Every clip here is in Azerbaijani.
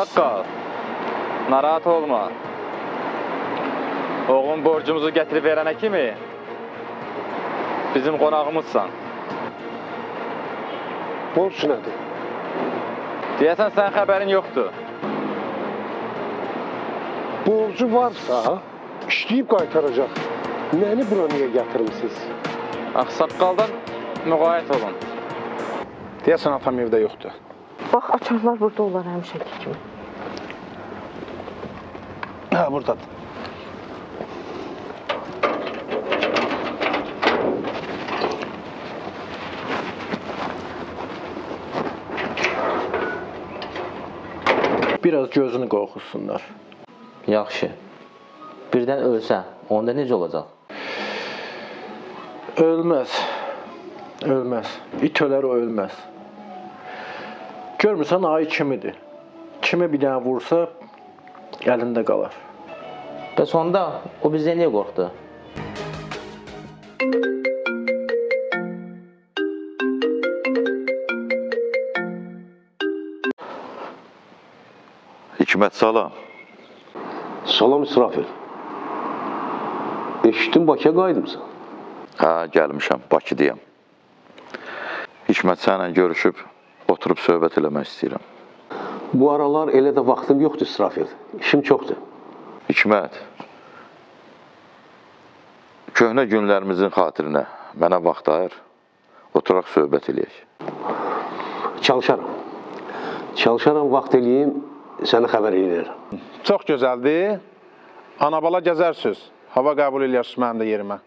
Yumuşaq qal. Narahat olma. Oğlum borcumuzu gətirib verənə kimi bizim qonağımızsan. Borç nədir? Deyəsən sənin xəbərin yoxdur. Borcu varsa işləyib qaytaracaq. Nəni bura niyə gətirmişsiniz? Ağsaqqaldan müğayət olun. Deyəsən atam evdə yoxdur. Bax, açarlar burada olar həmişəki kimi. Hə, buradadır. Biraz gözünü qorxusunlar. Yaxşı. Birdən ölsə, onda necə olacaq? Ölməz. Ölməz. İt ölər, o ölməz. Görmürsən, ayı kimidir. Kimi bir dənə vursa, əlində qalar. Bəs onda o bizə niyə qorxdu? Hikmət salam. Salam İsrafil. Eşitdim Bakıya qayıdımsan. Hə, gəlmişəm, Bakıdayam. Hikmət sənlə görüşüb, oturub söhbət eləmək istəyirəm. Bu aralar elə də vaxtım yoxdur İsrafil. İşim çoxdur. Hikmət, köhnə günlərimizin xatirinə mənə vaxt ayır, oturaq söhbət eləyək. Çalışaram. Çalışaram, vaxt eləyim, səni xəbər eləyirəm. Çox gözəldir. Anabala gəzərsiniz. Hava qəbul edirsiniz mənim də yerimə.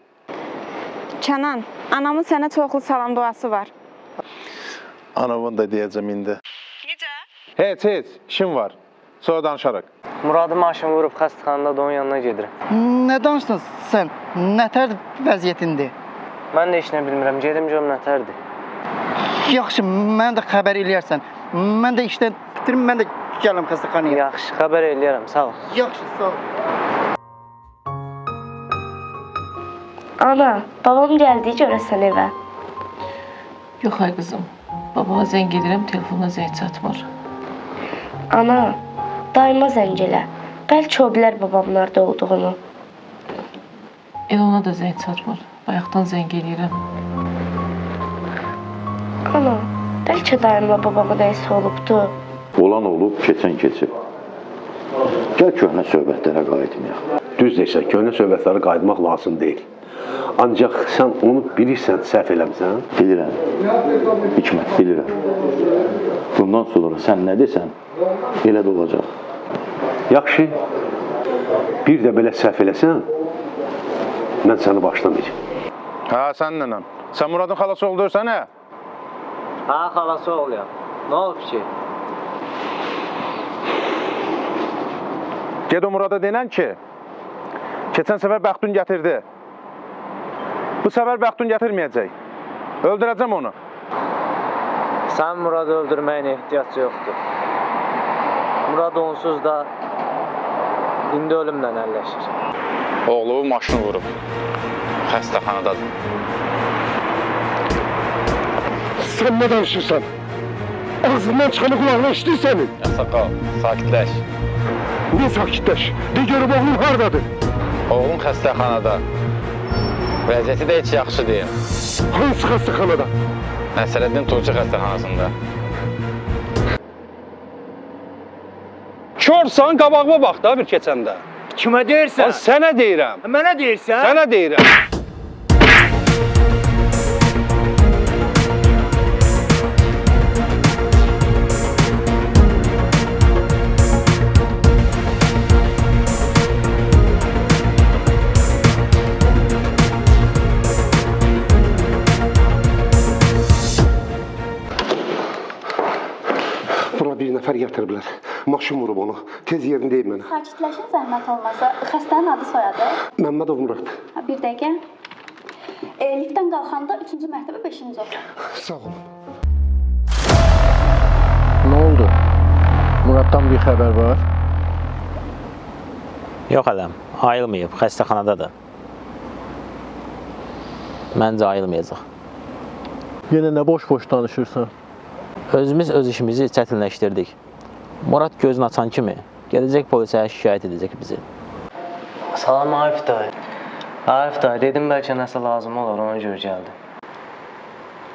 Kənan, anamın sənə çoxlu salam duası var. Anamın da deyəcəm indi. Necə? Heç, işim var. Sonra danışarıq. Muradı maşın vurub xəstəxanada da onun yanına gedirəm. Nə danışdın sən? Nətər vəziyyətindir? Mən də heç nə bilmirəm, gedim görüm nətərdir. Yaxşı, mən də xəbər eləyərsən. Mən də işdən bitirim, mən də gələm xəstəxanaya. Yaxşı, xəbər eləyərəm, sağ ol. Yaxşı, sağ ol. Ana, babam gəldi, görəsən evə. Yox ay qızım, babama zəng edirəm, telefonuna zəng çatmır. Ana, dayıma zəng elə. Bəlkə o bilər babamın orada olduğunu. Elə ona da zəng çatmır, bayaqdan zəng edirəm. Ana, bəlkə dayımla babama nəyisə olubdu. Olan olub, keçən keçib. Gəl köhnə söhbətlərə qayıtmayaq. Düz deyirsən, köhnə söhbətlərə qayıtmaq lazım deyil. Ancaq sən onu bilirsən, səhv eləmsən? Bilirəm, Hikmət, bilirəm. Bundan sonra sən nə desən, elə də olacaq. Yaxşı, bir də belə səhv eləsən, mən səni başlamayacağım. Hə, səninlə. Sən Muradın xalası olduyorsan, hə? Hə, xalası oğluyam. Nə olub ki? Ged o Murada denən ki, keçən səfər Bəxtun gətirdi. Bu səfər Bəxtun gətirməyəcək. Öldürəcəm onu. Sən Muradı öldürməyin ehtiyac yoxdur. Murad onsuz da indi ölümlə əlləşir. Oğlu maşını vurub. Xəstəxanadadır. Sən nə danışırsan? Ağzından çıxanı qulağına eşitir sənin. Ağsaqqal, sakitləş. Niyə sakitləş? De görüb oğlum haradadır? Oğlum xəstəxanada. Vəziyyəti də heç yaxşı deyil. Hansı xəstəxanada? Nəsrəddin Tuğçu xəstəxanasında. Körsən, qabağıma bax da bir keçəndə. Kimə deyirsən? Sənə deyirəm. Mənə deyirsən? Sənə deyirəm. Bura bir nəfər gətiriblər. Maşın vurub onu. Tez yerindeyim mənə. Sakitləşin, zəhmət olmasa. Xəstənin adı soyadı? Məmmədov Murad. Bir dəqiqə. Liftdən qalxanda 3-cü mərtəbə 5-ci otaq. Sağ olun. Nə oldu? Muraddan bir xəbər var? Yox ələm, ayılmayıb, xəstəxanadadır. Məncə ayılmayacaq. Yenə nə boş-boş danışırsan? Özümüz öz işimizi çətinləşdirdik. Murad gözünü açan kimi gedəcək polisə şikayət edəcək bizi. Salam Arif dayı. Arif dayı, dedim bəlkə nəsə lazım olar, ona görə gəldim.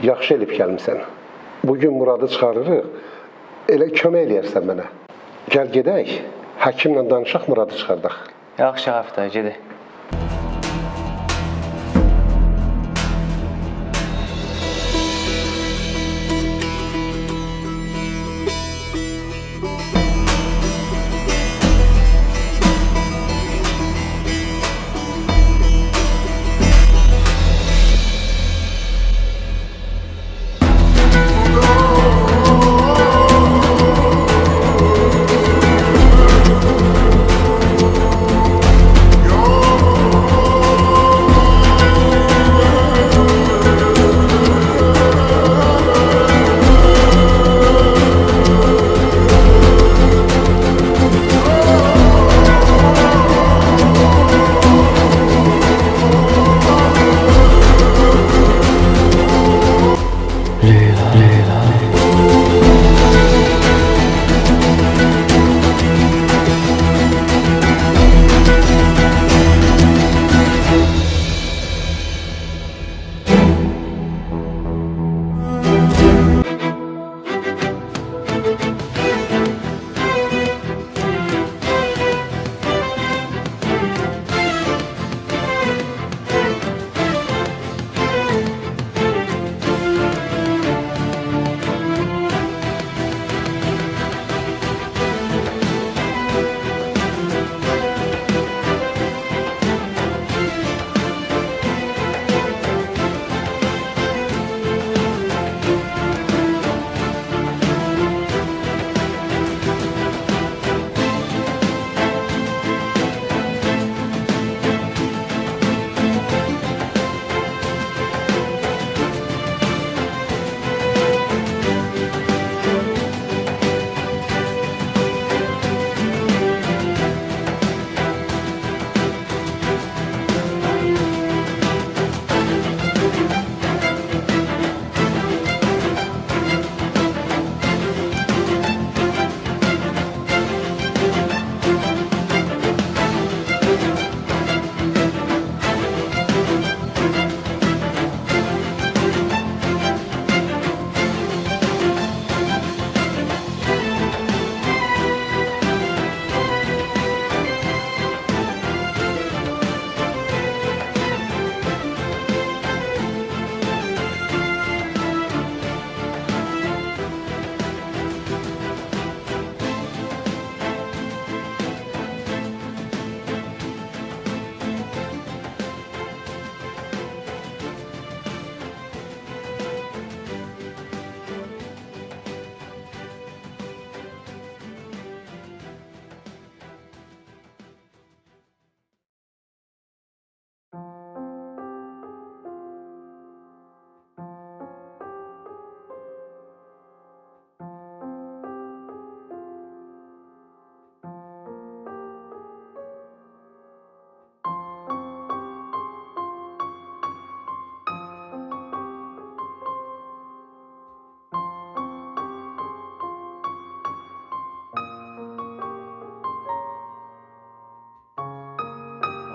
Yaxşı elib gəlmisən. Bugün Muradı çıxarırıq, elə kömək eləyərsən mənə. Gəl gedək, həkimlə danışaq, Muradı çıxardaq. Yaxşı Arif dayı, gedək.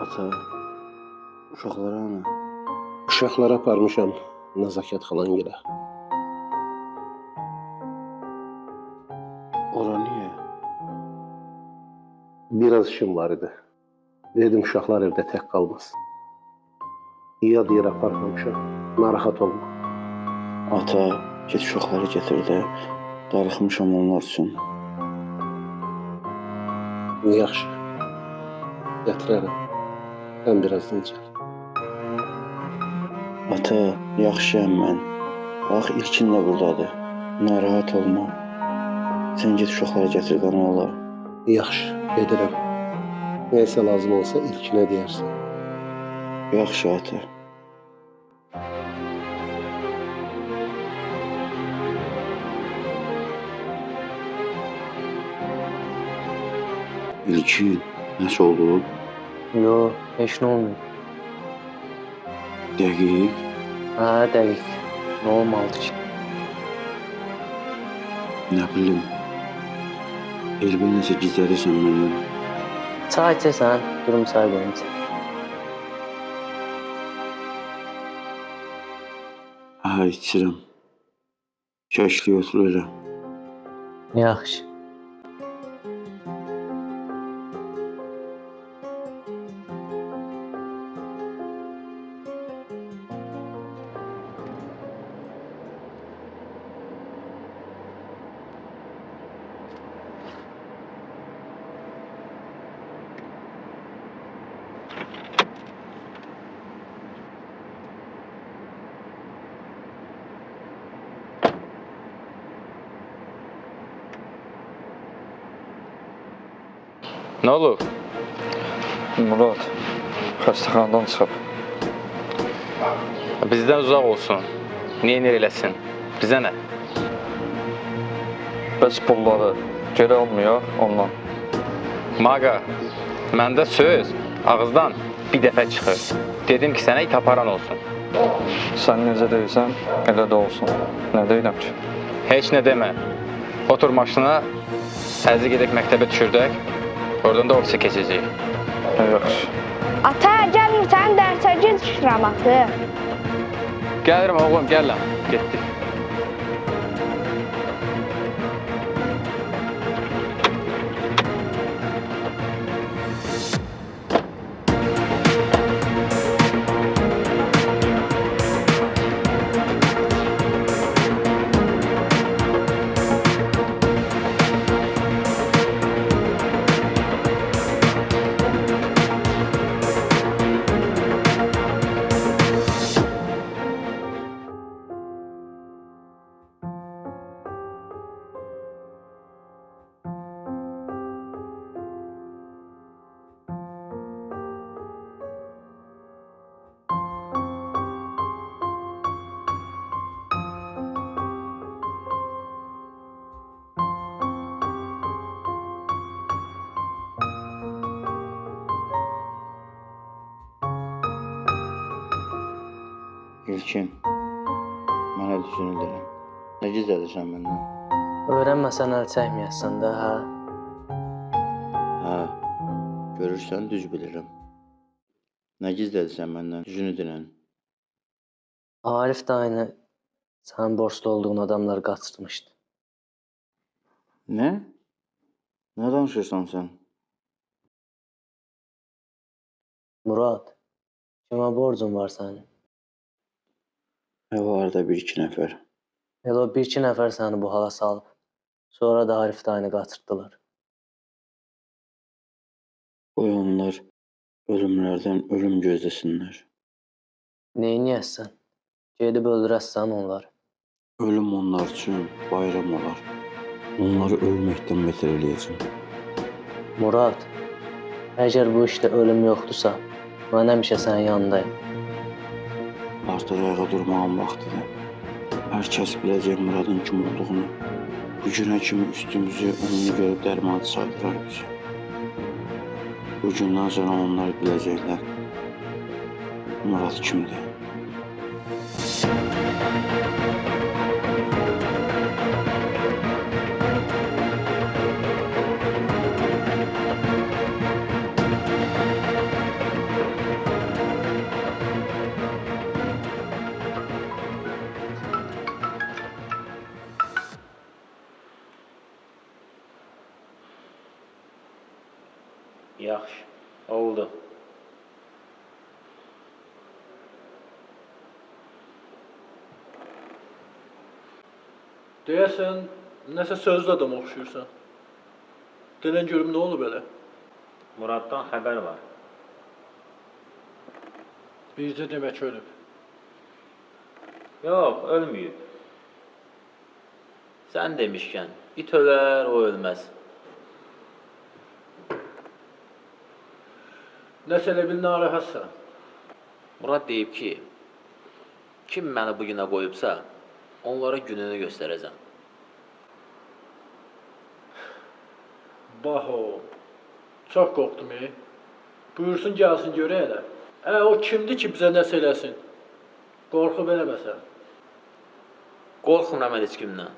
Ata, uşaqlara ana? Uşaqlara aparmışam nəzakət xalan gilə. Ora niyə? Biraz işim var idi. Dedim uşaqlar evdə tək qalmaz. Yad yer aparmamışam, narahat olma. Ata, get uşaqları gətir də, darıxmışam onlar üçün. Yaxşı, gətirərəm. Sən biraz dincəl. Ata, yaxşıyam mən. Bax, ilkin də buradadır. Narahat olma. Sən get uşaqları gətir də, nə olar? Yaxşı, gedirəm. Nəysə lazım olsa ilkinə deyərsən. Yaxşı, ata. İlkin, nəsə oldu? Yox, heç nə olmuyor. Dəqiq. Hə, dəqiq. Nə olmalıdır ki? Nə bilim. Elbir necə gizlədirsən məndən? Çay içəsən, durum çay qoyum içə. Hə, içirəm. Kəşli otur elə. Yaxşı. Nə olub? Murad, xəstəxanadan çıxıb. Bizdən uzaq olsun. Neynir eləsin? Bizə nə? Bəs pulları geri almayaq ondan. Maqa, məndə söz ağızdan bir dəfə çıxır. Dedim ki, sənə it aparan olsun. Sən necə deyirsən, elə də olsun. Nə deyirəm ki? Heç nə demə. Otur maşına, əzi gedək məktəbə düşürdək. Oradan da ofise keçəcəyik. Yaxşı. Ata, gəlmirsən dərsə gecikirəm atı. Gəlirəm oğlum, gəlirəm. Getdik. İlkin, mənə düzünü deyirəm. Nə gizlədirsən məndən? Öyrənməsən əl çəkməyəsən də, hə? Hə, görürsən, düz bilirəm. Nə gizlədirsən məndən? Düzünü deyirəm. Arif dayını sənin borclu olduğun adamlar qaçırmışdı. Nə? Nə danışırsan sən? Murad, kimə borcun var sənin? Var da bir-iki nəfər. Elə o bir-iki nəfər səni bu hala salıb. Sonra da Arif dayını qaçırtdılar. Qoy onlar ölümlərdən ölüm gözləsinlər. Neyniyəsən? Gedib öldürəsən onları. Ölüm onlar üçün bayram olar. Onları ölməkdən betər eləyəcəm. Murad, əgər bu işdə ölüm yoxdursa, mən həmişə sənin yanındayım. Artıq ayağa durmağın vaxtıdır. Hər kəs biləcək Muradın kim olduğunu. Bu günə kimi üstümüzü onunu görüb dərmanı saydırar bizi. Bu gündən sonra onlar biləcəklər Murad kimdir. Yaxşı, oldu. Deyəsən, nəsə sözlü adam oxşuyursan. Denən görüm nə olub elə? Muraddan xəbər var. Bircə demək ölüb. Yox, ölməyib. Sən demişkən, it ölər, o ölməz. Nəsə elə bil narahatsan. Murad deyib ki, kim məni bu günə qoyubsa, onlara gününü göstərəcəm. Bax o, çox qorxdum. Buyursun, gəlsin, görək elə. O kimdir ki, bizə nəsə eləsin? Qorxub eləməsən. Qorxmuram heç kimdən.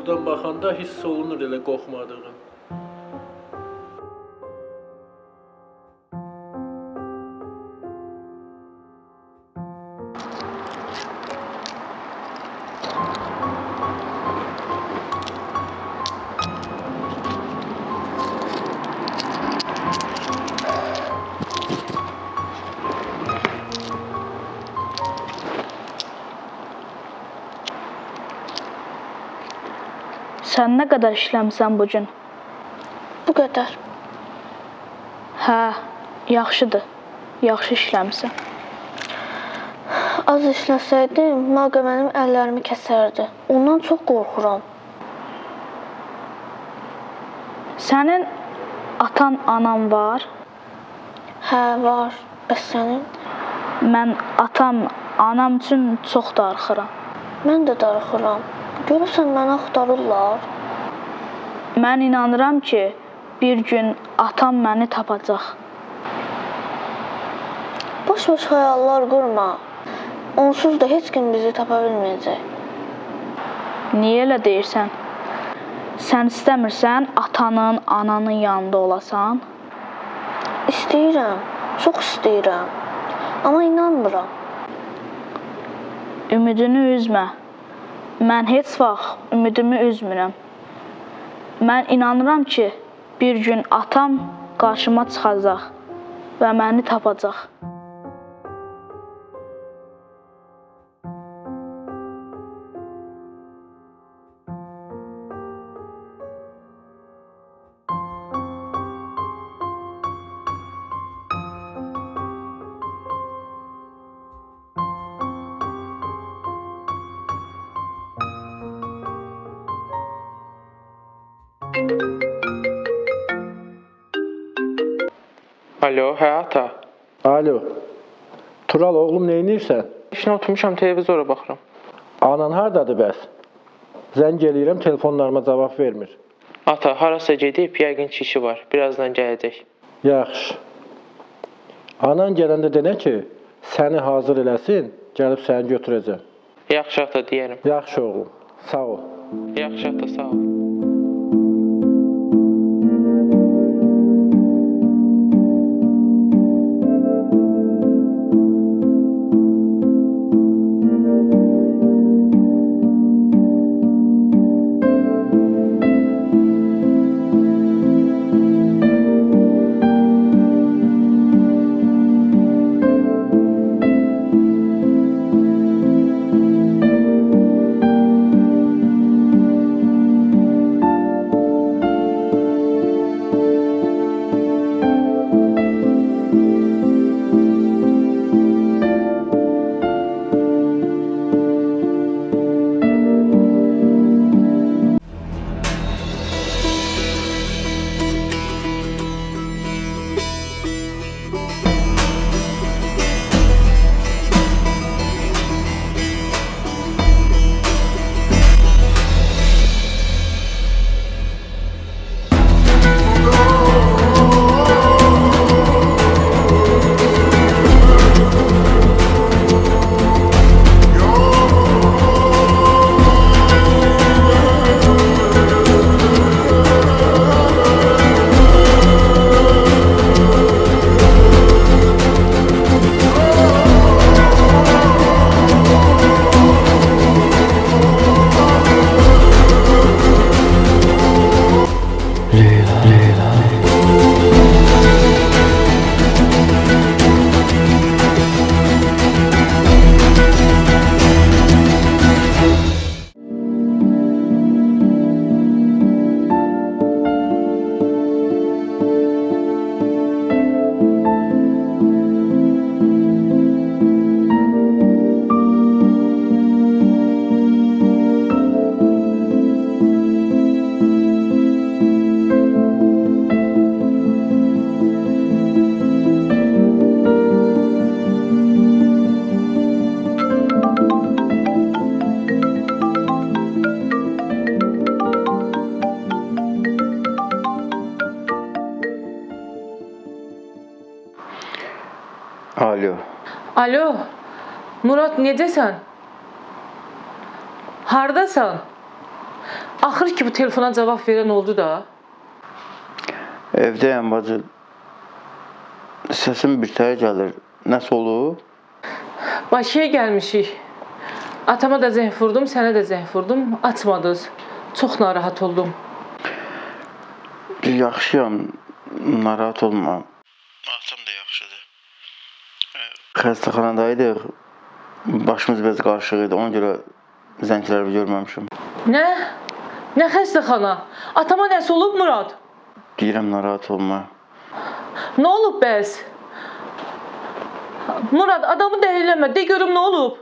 Buradan baxanda hiss olunur elə qorxmadığın. Sən nə qədər işləmisən bu gün? Bu qədər. Hə, yaxşıdır. Yaxşı işləmisən. Az işləsəydim, Maqa mənim əllərimi kəsərdi. Ondan çox qorxuram. Sənin atan, anan var? Hə, var. Bəs sənin? Mən atam, anam üçün çox darıxıram. Mən də darıxıram. Görürsən məni axtarırlar. Mən inanıram ki, bir gün atam məni tapacaq. Boş-boş xəyallar qurma. Onsuz da heç kim bizi tapa bilməyəcək. Niyə elə deyirsən? Sən istəmirsən atanın, ananın yanında olasan? İstəyirəm, çox istəyirəm. Amma inanmıram. Ümidini üzmə. Mən heç vaxt ümidimi üzmürəm. Mən inanıram ki, bir gün atam qarşıma çıxacaq və məni tapacaq. Alo, hə ata. Alo. Tural oğlum neynirsən? İşinə oturmuşam, televizora baxıram. Anan hardadır bəs? Zəng eləyirəm, telefonlarıma cavab vermir. Ata, harasa gedib, yəqin ki işi var. Birazdan gələcək. Yaxşı. Anan gələndə denə ki, səni hazır eləsin, gəlib səni götürəcəm. Yaxşı ata, deyərəm. Yaxşı oğlum, sağ ol. Yaxşı ata, sağ ol. Alo. Alo. Murad, necəsən? Hardasan? Axır ki bu telefona cavab verən oldu da. Evdəyəm bacı. Səsim birtəhər gəlir. Nəsə olub? Bakıya gəlmişik. Atama da zəng vurdum, sənə də zəng vurdum. Açmadınız. Çox narahat oldum. Yaxşıyam. Narahat olma. Atam da yaxşıdır. Xəstəxanadaydıq. Başımız biraz qarışıq idi. Ona görə zəngləri görməmişim. Nə? Nə xəstəxana? Atama nəsə olub Murad? Deyirəm narahat olma. Nə olub bəs? Murad, adamı dəhirləmə. De görüm nə olub?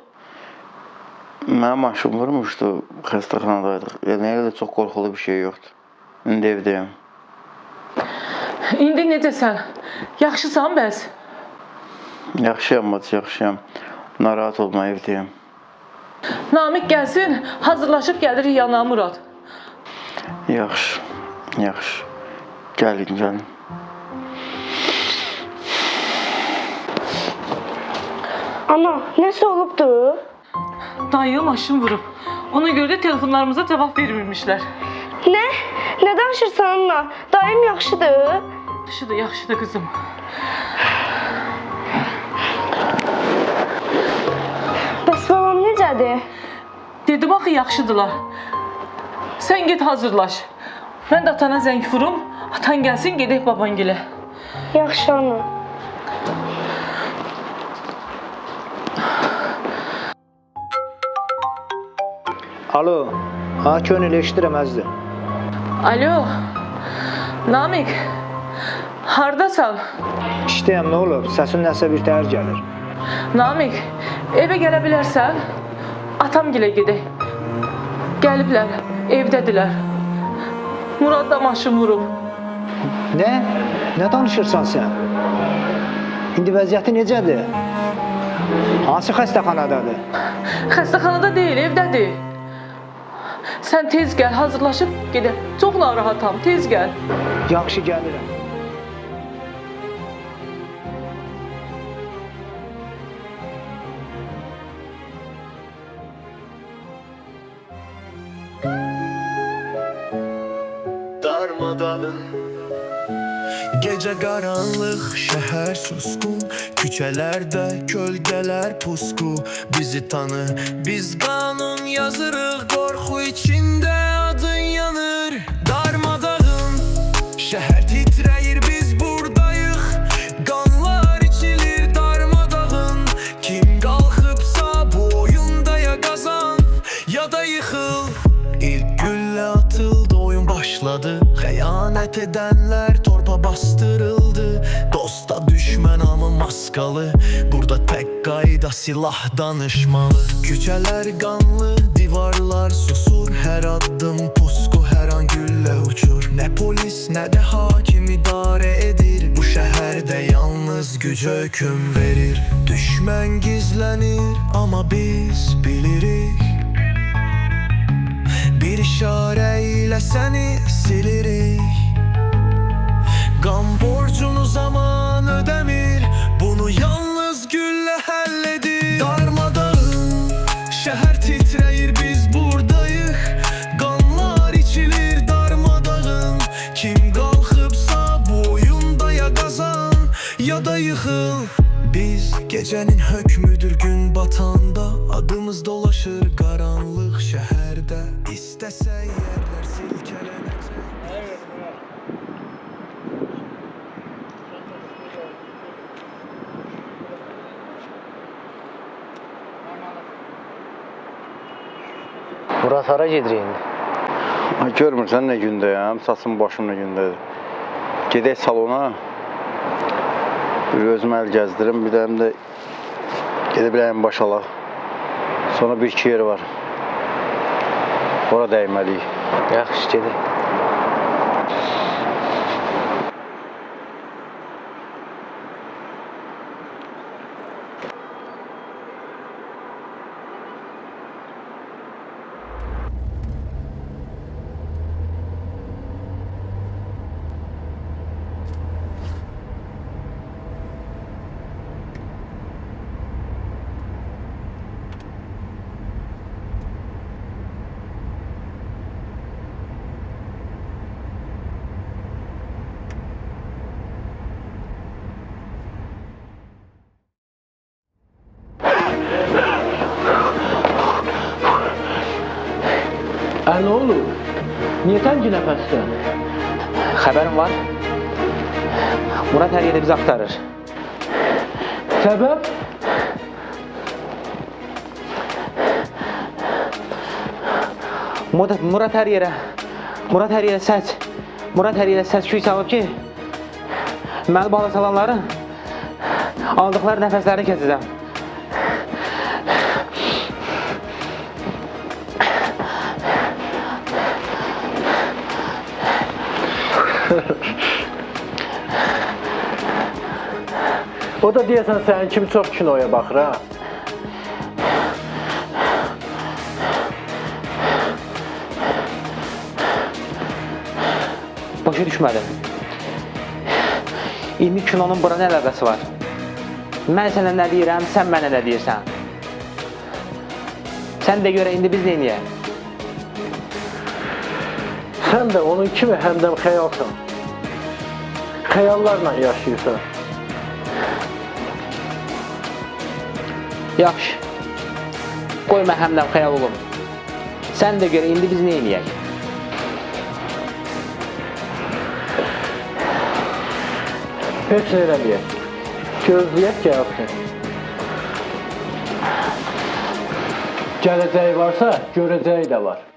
Mənim maşım vurmuşdu. Xəstəxanadaydıq. Yəni elə də çox qorxulu bir şey yoxdur. İndi evdəyəm. İndi necəsən? Yaxşısan bəs? Yaxşıyam bacı, yaxşıyam. Narahat olma, evdəyəm. Namiq gəlsin, hazırlaşıb gəlirik yana Murad. Yaxşı, yaxşı. Gəlin, gəlin. Ana, nəsə olubdu? Dayı maşın vurub. Ona görə də telefonlarımıza cavab vermirmişlər. Nə? Nə danışırsan ana? Dayım yaxşıdır? Yaxşıdır, yaxşıdır qızım. Bəs babam necədir? Dedim axı yaxşıdırlar. Sən get hazırlaş. Mən də atana zəng vurum. Atan gəlsin, gedək babangilə. Yaxşı ana. Alo, könül eşidirəm əzizim. Alo, Namiq, hardasan? İşdəyəm, nə olub? Səsin nəsə bir təhər gəlir. Namiq, evə gələ bilərsən? Atamgilə gedək. Gəliblər, evdədirlər. Murad da maşın vurub. Nə? Nə danışırsan sən? İndi vəziyyəti necədir? Hansı xəstəxanadadır? Xəstəxanada deyil, evdədir. Sən tez gəl, hazırlaşıb gedək. Çox narahatam, tez gəl. Yaxşı, gəlirəm. Darmadağın Gecə qaranlıq, şəhər suskun Küçələrdə kölgələr pusku Bizi tanı, biz qanun yazırıq Qorxu içində adın yanır Darmadağın Şəhər titrəyir, biz buradayıq Qanlar içilir darmadağın Kim qalxıbsa bu oyunda ya qazan Ya da yıxıl İlk güllə atıldı, oyun başladı Xəyanət edənlər torpa bastırıldı Dosta düşmən amı maskalı Burada tək qayda silah danışmalı Küçələr qanlı, divarlar susur Hər addım pusku, hər an güllə uçur Nə polis, nə də hakim idarə edir Bu şəhərdə yalnız güc hökm verir Düşmən gizlənir, amma biz bilirik Bir işarə ilə səni silirik Qan borcunu zaman ödəmir Bunu yalnız güllə həll edir Darmadağın Şəhər titrəyir, biz buradayıq Qanlar içilir darmadağın Kim qalxıbsa bu oyunda ya qazan Ya da yıxıl Biz gecənin hökmüdür gün batanda Adımız dolaşır qaranlıq şəhərdə İstəsə yerlər silkələnəcək Murad hara gedir indi? Görmürsən nə gündəyəm, saçım başım nə gündədir. Gedək salona, bir özümə əl gəzdirim, bir də həm də gedib biləyim baş alaq. Sonra bir-iki yer var, ora dəyməliyik. Yaxşı, gedək. olub? Niyə təngi nəfəssən? Xəbərim var. Murad hər yerdə bizi axtarır. Səbəb? Murad hər yerə səs-küy salıb ki, məni bala salanların aldıqları nəfəsləri kəsəcəm. O da deyəsən sənin kimi çox kinoya baxır, ha? Başa düşmədim. İndi kinonun bura nə əlaqəsi var? Mən sənə nə deyirəm, sən mənə nə deyirsən? Sən də görə indi biz neyniyək? Sən də onun kimi həmdəm xəyalsan. Xəyallarla yaşayırsan. Yaxşı. Qoy mən həmdəm xəyal olum. Sən də görə indi biz neyniyək? Heç nə eləməyək. Gözləyək gəlsin. Gələcəyi varsa, görəcəyi də var.